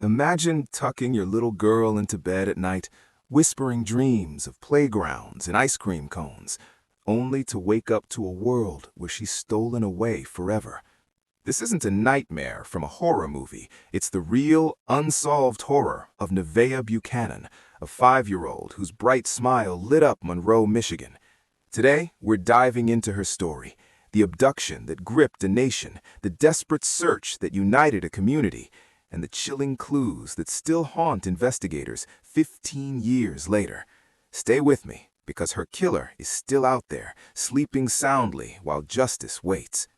Imagine tucking your little girl into bed at night, whispering dreams of playgrounds and ice cream cones, only to wake up to a world where she's stolen away forever. This isn't a nightmare from a horror movie. It's the real, unsolved horror of Nevaeh Buchanan, a 5-year-old whose bright smile lit up Monroe, Michigan. Today, we're diving into her story, the abduction that gripped a nation, the desperate search that united a community, and the chilling clues that still haunt investigators 15 years later. Stay with me, because her killer is still out there, sleeping soundly while justice waits.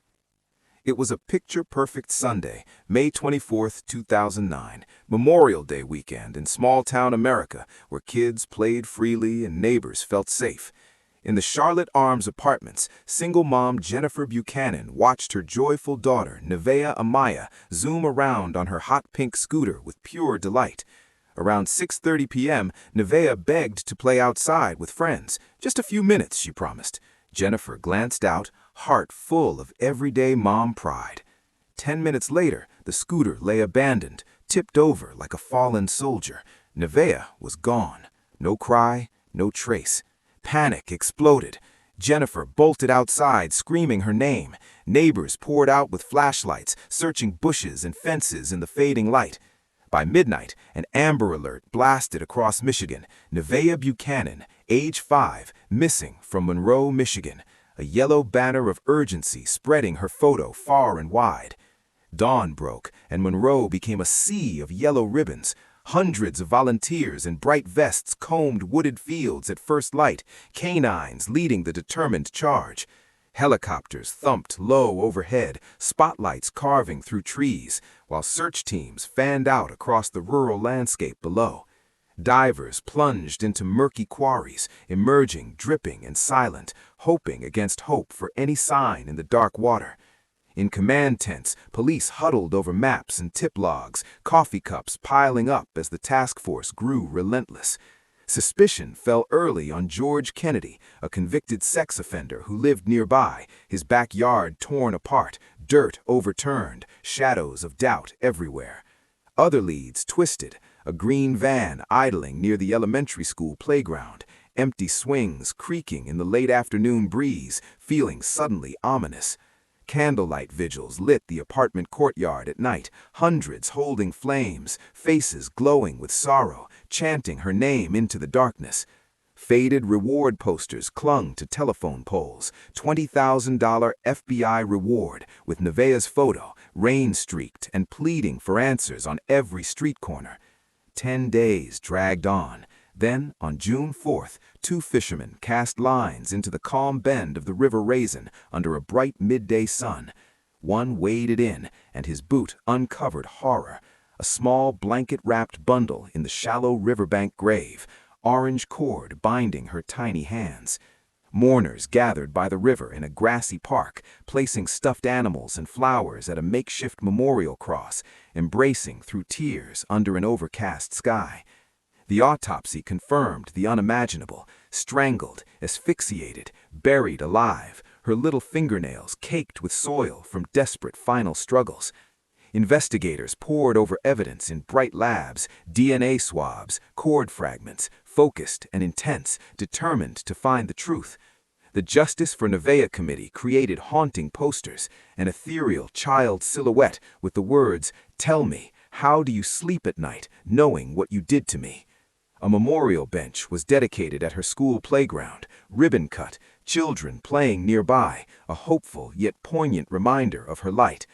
It was a picture-perfect Sunday, May 24, 2009, Memorial Day weekend in small-town America, where kids played freely and neighbors felt safe. In the Charlotte Arms apartments, single mom Jennifer Buchanan watched her joyful daughter, Nevaeh Amaya, zoom around on her hot pink scooter with pure delight. Around 6:30 p.m., Nevaeh begged to play outside with friends. Just a few minutes, she promised. Jennifer glanced out, heart full of everyday mom pride. 10 minutes later, the scooter lay abandoned, tipped over like a fallen soldier. Nevaeh was gone. No cry, no trace. Panic exploded. Jennifer bolted outside, screaming her name. Neighbors poured out with flashlights, searching bushes and fences in the fading light. By midnight, an Amber Alert blasted across Michigan. Nevaeh Buchanan, age 5, missing from Monroe, Michigan. A yellow banner of urgency spreading her photo far and wide. Dawn broke, and Monroe became a sea of yellow ribbons. Hundreds of volunteers in bright vests combed wooded fields at first light, canines leading the determined charge. Helicopters thumped low overhead, spotlights carving through trees, while search teams fanned out across the rural landscape below. Divers plunged into murky quarries, emerging dripping and silent, hoping against hope for any sign in the dark water. In command tents, police huddled over maps and tip logs, coffee cups piling up as the task force grew relentless. Suspicion fell early on George Kennedy, a convicted sex offender who lived nearby, his backyard torn apart, dirt overturned, shadows of doubt everywhere. Other leads twisted, a green van idling near the elementary school playground, empty swings creaking in the late afternoon breeze, feeling suddenly ominous. Candlelight vigils lit the apartment courtyard at night, hundreds holding flames, faces glowing with sorrow, chanting her name into the darkness. Faded reward posters clung to telephone poles, $20,000 FBI reward with Nevaeh's photo, rain-streaked and pleading for answers on every street corner. 10 days dragged on. Then, on June 4th, 2 fishermen cast lines into the calm bend of the River Raisin under a bright midday sun. One waded in, and his boot uncovered horror. A small blanket-wrapped bundle in the shallow riverbank grave, orange cord binding her tiny hands. Mourners gathered by the river in a grassy park, placing stuffed animals and flowers at a makeshift memorial cross, embracing through tears under an overcast sky. The autopsy confirmed the unimaginable, strangled, asphyxiated, buried alive, her little fingernails caked with soil from desperate final struggles. Investigators pored over evidence in bright labs, DNA swabs, cord fragments, focused and intense, determined to find the truth. The Justice for Nevaeh Committee created haunting posters, an ethereal child silhouette with the words, "Tell me, how do you sleep at night, knowing what you did to me?" A memorial bench was dedicated at her school playground, ribbon cut, children playing nearby, a hopeful yet poignant reminder of her light.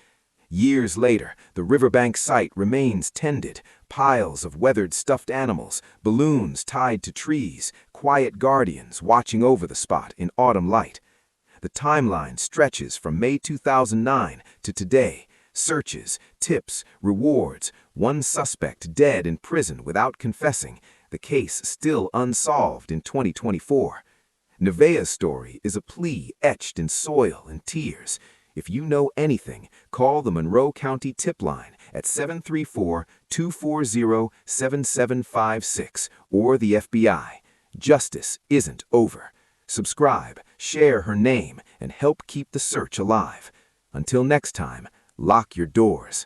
Years later, the riverbank site remains tended, piles of weathered stuffed animals, balloons tied to trees, quiet guardians watching over the spot in autumn light. The timeline stretches from May 2009 to today. Searches, tips, rewards, one suspect dead in prison without confessing, the case still unsolved in 2024. Nevaeh's story is a plea etched in soil and tears. If you know anything, call the Monroe County Tip Line at 734-240-7756 or the FBI. Justice isn't over. Subscribe, share her name, and help keep the search alive. Until next time, lock your doors.